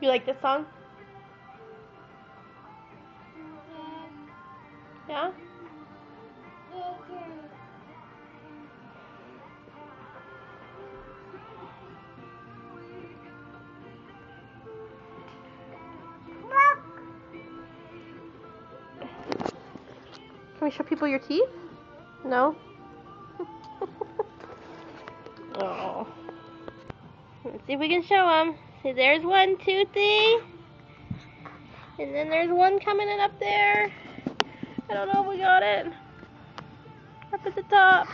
You like this song? Yeah? Can we show people your teeth? No? Oh. Let's see if we can show them. See, there's one toothy. And then there's one coming in up there. I don't know if we got it. Up at the top.